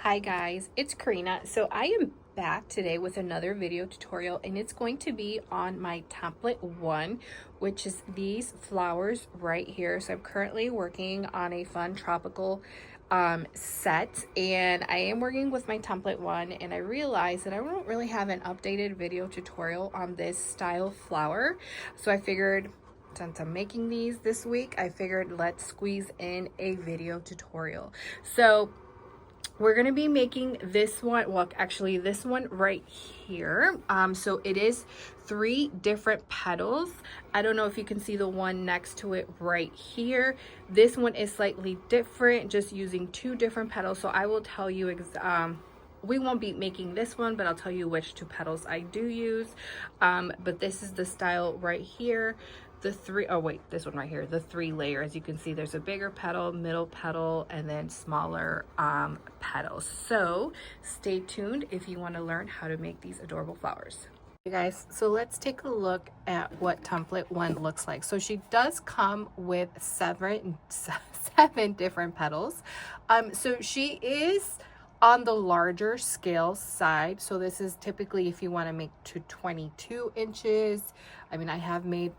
Hi guys, it's Karina. So I am back today with another video tutorial, and it's going to be on my template one, which is these flowers right here. So I'm currently working on a fun tropical set, and I am working with my template one, and I realized that I don't really have an updated video tutorial on this style flower. So I figured, since I'm making these this week, I figured let's squeeze in a video tutorial. So we're going to be making this one, well, actually this one right here. So it is 3 different petals. I don't know if you can see the one next to it right here. This one is slightly different, just using 2 different petals. So I will tell you, we won't be making this one, but I'll tell you which 2 petals I do use. But this is the style right here. This one right here, the 3 layers. You can see there's a bigger petal, middle petal, and then smaller petals. So stay tuned if you want to learn how to make these adorable flowers. You guys, so let's take a look at what template one looks like. So she does come with seven different petals. So she is on the larger scale side. So this is typically if you want to make to 22 inches. I mean, I have made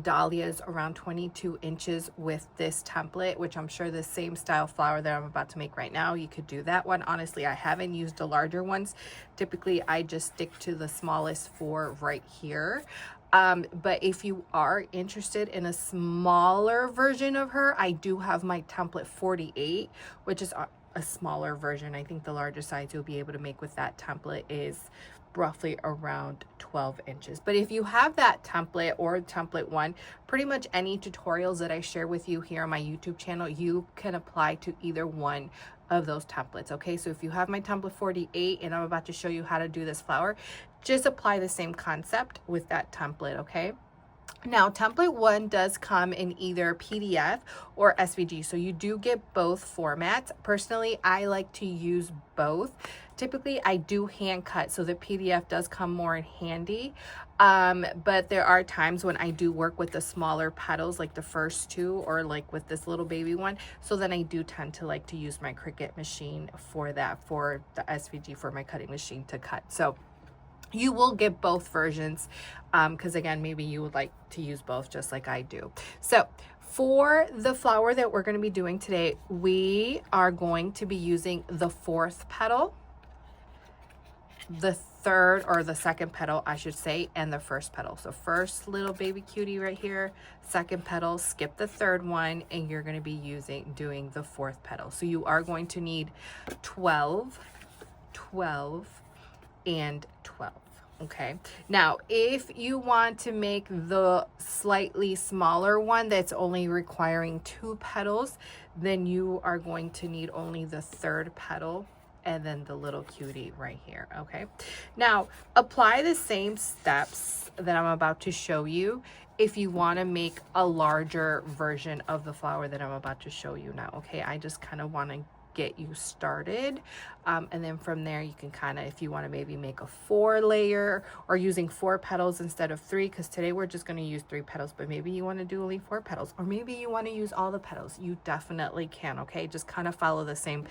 dahlias around 22 inches with this template, which I'm sure the same style flower that I'm about to make right now, you could do that one. Honestly, I haven't used the larger ones. Typically I just stick to the smallest 4 right here. But if you are interested in a smaller version of her, I do have my template 48, which is a smaller version. I think the larger size you'll be able to make with that template is roughly around 12 inches. But if you have that template or template one, pretty much any tutorials that I share with you here on my YouTube channel, you can apply to either one of those templates. Okay, so if you have my template 48 and I'm about to show you how to do this flower, just apply the same concept with that template. Okay, now template one does come in either PDF or SVG, so you do get both formats. Personally, I like to use both. Typically I do hand cut, so the PDF does come more in handy, but there are times when I do work with the smaller petals, like the first 2 or like with this little baby one. So then I do tend to like to use my Cricut machine for that, for the SVG, for my cutting machine to cut. So you will get both versions, because again, maybe you would like to use both just like I do. So for the flower that we're going to be doing today, we are going to be using the 4th petal, the 3rd or the 2nd petal, I should say, and the 1st petal. So first little baby cutie right here, 2nd petal, skip the 3rd one, and you're going to be doing the 4th petal. So you are going to need 12, 12, and 12. Okay, now if you want to make the slightly smaller one that's only requiring 2 petals, then you are going to need only the 3rd petal and then the little cutie right here. Okay, now apply the same steps that I'm about to show you if you want to make a larger version of the flower that I'm about to show you now. Okay, I just kind of want to get you started, and then from there you can kind of, if you want to maybe make a 4 layer or using 4 petals instead of 3, because today we're just going to use 3 petals, but maybe you want to do only 4 petals, or maybe you want to use all the petals, you definitely can. Okay, just kind of follow the same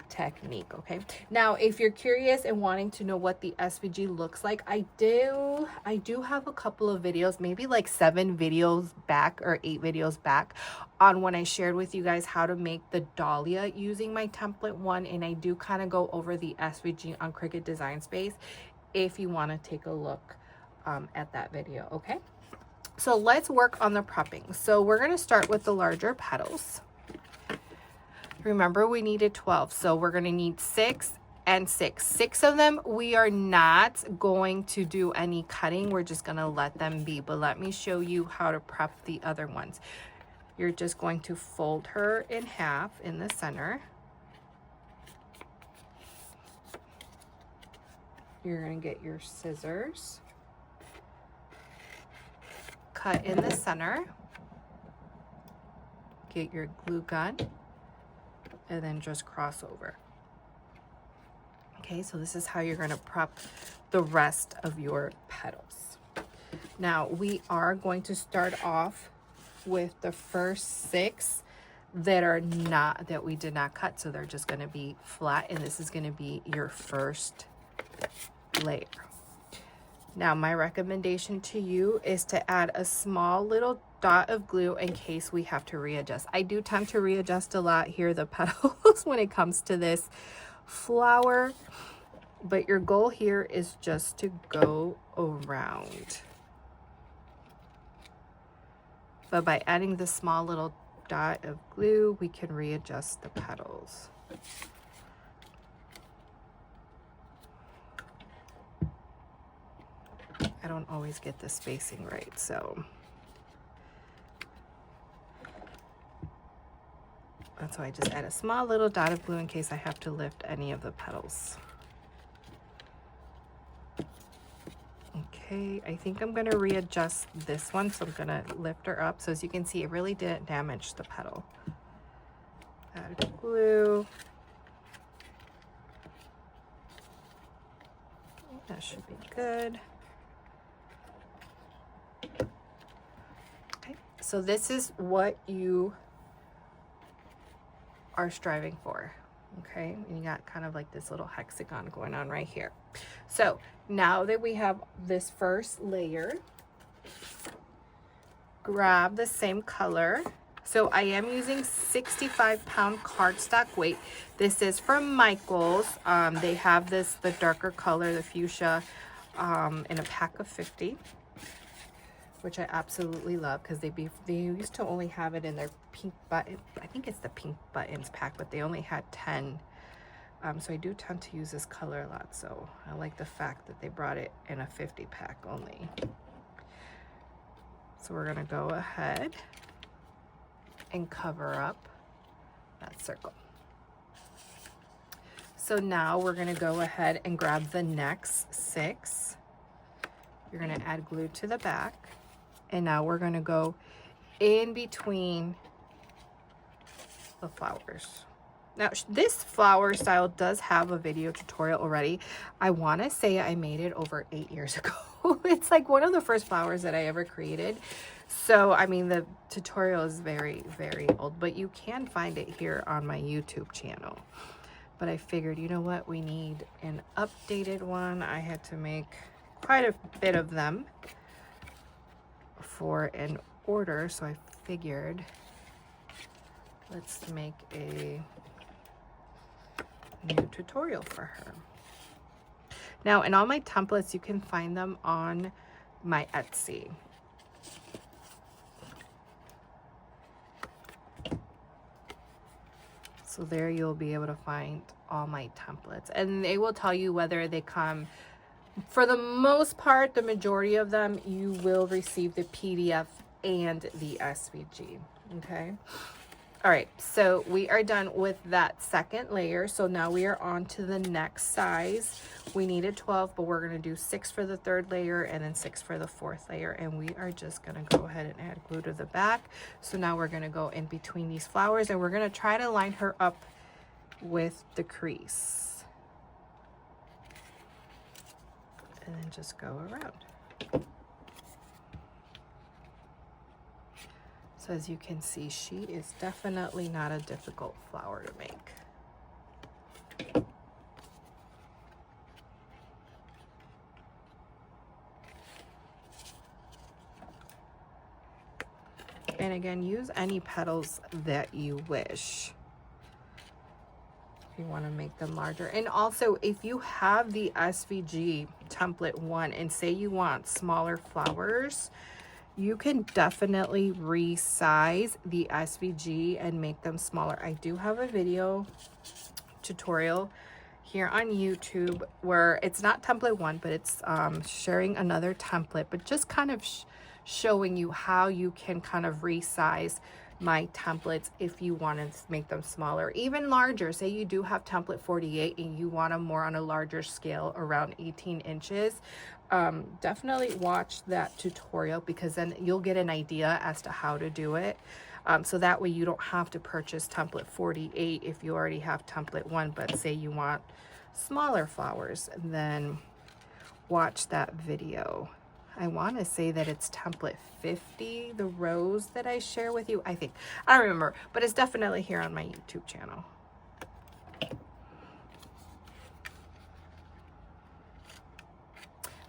technique. Okay, now if you're curious and wanting to know what the SVG looks like, I do have a couple of videos, maybe like 7 videos back or 8 videos back, on when I shared with you guys how to make the dahlia using my template one, and I do kind of go over the SVG on Cricut Design Space if you want to take a look at that video. Okay, so let's work on the prepping. So we're going to start with the larger petals. Remember, we needed 12, so we're going to need 6 and 6. 6 of them we are not going to do any cutting, we're just going to let them be. But let me show you how to prep the other ones. You're just going to fold her in half in the center. You're going to get your scissors, cut in the center, get your glue gun, and then just cross over. Okay, so this is how you're going to prep the rest of your petals. Now we are going to start off with the first 6 that are not, that we did not cut. So they're just going to be flat, and this is going to be your first layer. Now, my recommendation to you is to add a small little dot of glue in case we have to readjust. I do tend to readjust a lot here, the petals, when it comes to this flower, but your goal here is just to go around. But by adding this small little dot of glue, we can readjust the petals. I don't always get the spacing right, so that's why I just add a small little dot of glue in case I have to lift any of the petals. Okay, I think I'm gonna readjust this one, so I'm gonna lift her up. So as you can see, it really didn't damage the petal. Add glue. That should be good. Okay, so this is what you are striving for. Okay, and you got kind of like this little hexagon going on right here. So now that we have this first layer, grab the same color. So I am using 65-pound cardstock weight. This is from Michaels. They have this, the darker color, the fuchsia, in a pack of 50, which I absolutely love because they used to only have it in their pink button. I think it's the pink buttons pack, but they only had 10. So I do tend to use this color a lot. So I like the fact that they brought it in a 50 pack only. So we're gonna go ahead and cover up that circle. So now we're gonna go ahead and grab the next 6. You're gonna add glue to the back. And now we're gonna go in between the flowers. Now, this flower style does have a video tutorial already. I wanna say I made it over 8 years ago. It's like one of the first flowers that I ever created. So, I mean, the tutorial is very, very old, but you can find it here on my YouTube channel. But I figured, you know what, we need an updated one. I had to make quite a bit of them for an order, so I figured let's make a new tutorial for her. Now, in all my templates, you can find them on my Etsy. So there you'll be able to find all my templates, and they will tell you whether they come, for the most part, the majority of them, you will receive the PDF and the SVG, okay? All right, so we are done with that second layer. So now we are on to the next size. We needed 12, but we're gonna do 6 for the third layer and then 6 for the fourth layer. And we are just gonna go ahead and add glue to the back. So now we're gonna go in between these flowers and we're gonna try to line her up with the crease. And then just go around. So as you can see, she is definitely not a difficult flower to make. And again, use any petals that you wish if you want to make them larger. And also, if you have the SVG template 1 and say you want smaller flowers, you can definitely resize the SVG and make them smaller. I do have a video tutorial here on YouTube where it's not template 1, but it's sharing another template, but just kind of showing you how you can kind of resize my templates if you want to make them smaller, even larger. Say you do have template 48 and you want them more on a larger scale, around 18 inches. Definitely watch that tutorial because then you'll get an idea as to how to do it. So that way you don't have to purchase template 48 if you already have template 1, but say you want smaller flowers, then watch that video. I want to say that it's template 50, the rows that I share with you. I think, I don't remember, but it's definitely here on my YouTube channel.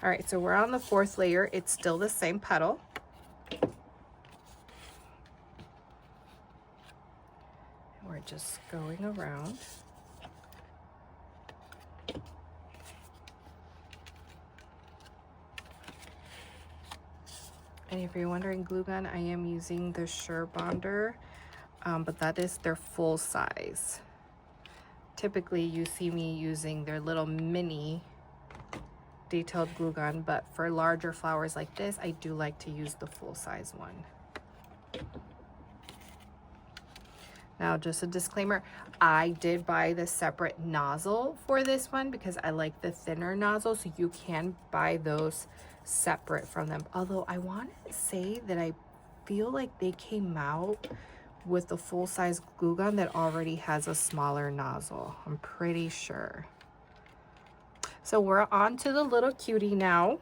All right, so we're on the 4th layer. It's still the same petal. We're just going around. And if you're wondering, glue gun, I am using the Surebonder, but that is their full size. Typically, you see me using their little mini detailed glue gun, but for larger flowers like this, I do like to use the full size one. Now, just a disclaimer, I did buy the separate nozzle for this one because I like the thinner nozzle, so you can buy those separate from them. Although I want to say that I feel like they came out with the full-size glue gun that already has a smaller nozzle. I'm pretty sure. So we're on to the little cutie now.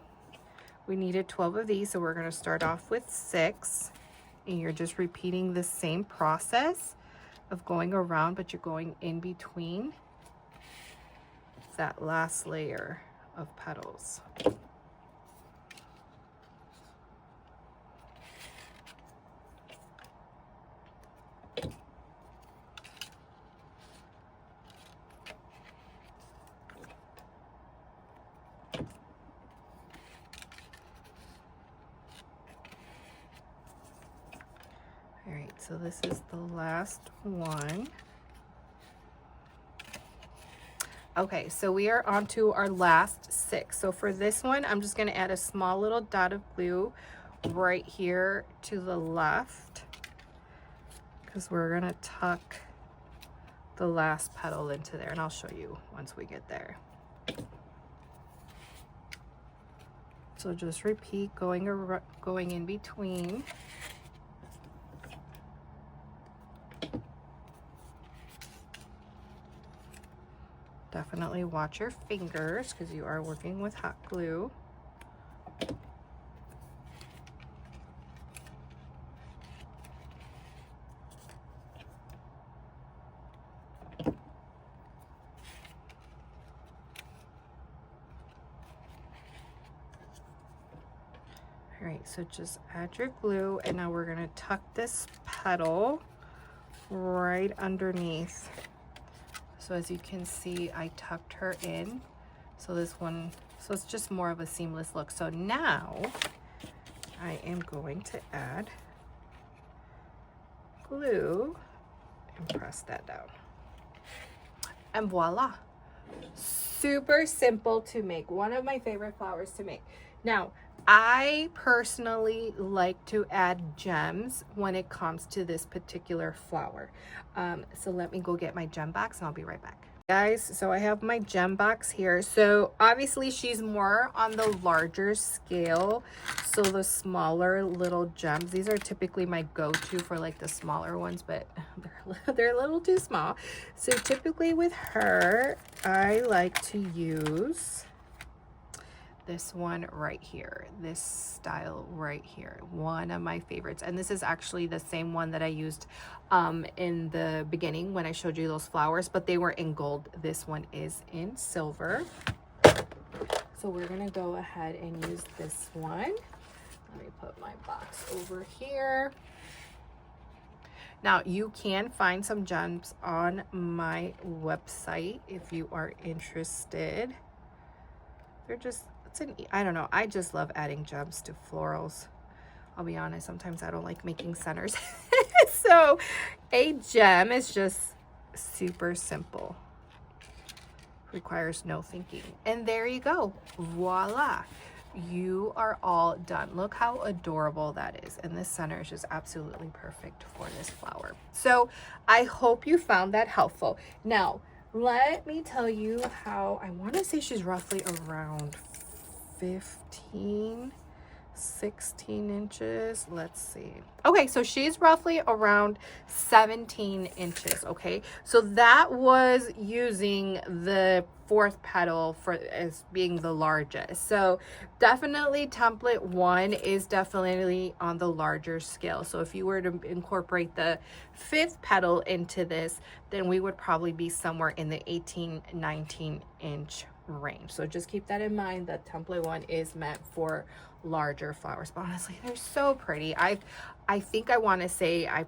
We needed 12 of these, so we're going to start off with 6. And you're just repeating the same process of going around, but you're going in between that last layer of petals. All right, so this is the last one. Okay, so we are on to our last 6. So for this one, I'm just gonna add a small little dot of glue right here to the left, because we're gonna tuck the last petal into there, and I'll show you once we get there. So just repeat going in between. Definitely watch your fingers because you are working with hot glue. All right, so just add your glue, and now we're gonna tuck this petal right underneath. So as you can see, I tucked her in. So this one, so it's just more of a seamless look. So now I am going to add glue and press that down. And voila, super simple to make. One of my favorite flowers to make. Now, I personally like to add gems when it comes to this particular flower. So let me go get my gem box and I'll be right back. Guys, so I have my gem box here. So obviously she's more on the larger scale. So the smaller little gems, these are typically my go-to for like the smaller ones, but they're a little too small. So typically with her, I like to use this one right here, this style right here, one of my favorites. And this is actually the same one that I used in the beginning when I showed you those flowers, but they were in gold. This one is in silver. So we're gonna go ahead and use this one. Let me put my box over here. Now you can find some gems on my website if you are interested. They're just, I don't know, I just love adding gems to florals. I'll be honest, sometimes I don't like making centers. So a gem is just super simple. Requires no thinking. And there you go. Voila. You are all done. Look how adorable that is. And this center is just absolutely perfect for this flower. So I hope you found that helpful. Now, let me tell you how, I want to say she's roughly around 16 inches. Let's see. Okay, so she's roughly around 17 inches. Okay, so that was using the fourth petal for as being the largest. So definitely template 1 is definitely on the larger scale. So if you were to incorporate the 5th petal into this, then we would probably be somewhere in the 18-19 inch range. So just keep that in mind, that template 1 is meant for larger flowers. But honestly, they're so pretty. I think I want to say I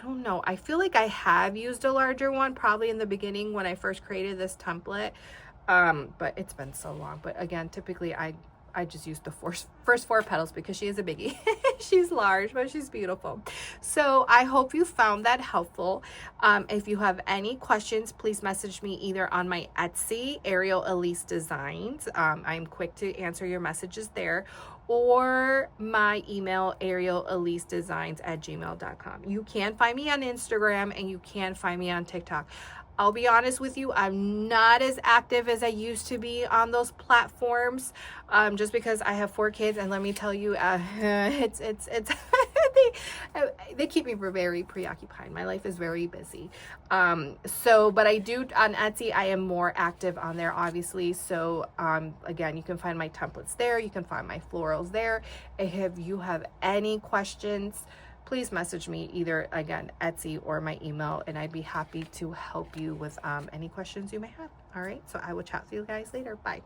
don't know, I feel like I have used a larger one probably in the beginning when I first created this template, but it's been so long. But again, typically I just use the first 4 petals because she is a biggie. She's large, but she's beautiful. So I hope you found that helpful. If you have any questions, please message me either on my Etsy, Ariel Elise Designs. I'm quick to answer your messages there, or my email, arielelisedesigns@gmail.com. You can find me on Instagram and you can find me on TikTok. I'll be honest with you, I'm not as active as I used to be on those platforms, just because I have 4 kids, and let me tell you, it's they keep me very preoccupied. My life is very busy. But I do on Etsy, I am more active on there, obviously. So again, you can find my templates there. You can find my florals there. If you have any questions, please message me either, again, Etsy or my email, and I'd be happy to help you with any questions you may have. All right, so I will chat to you guys later. Bye.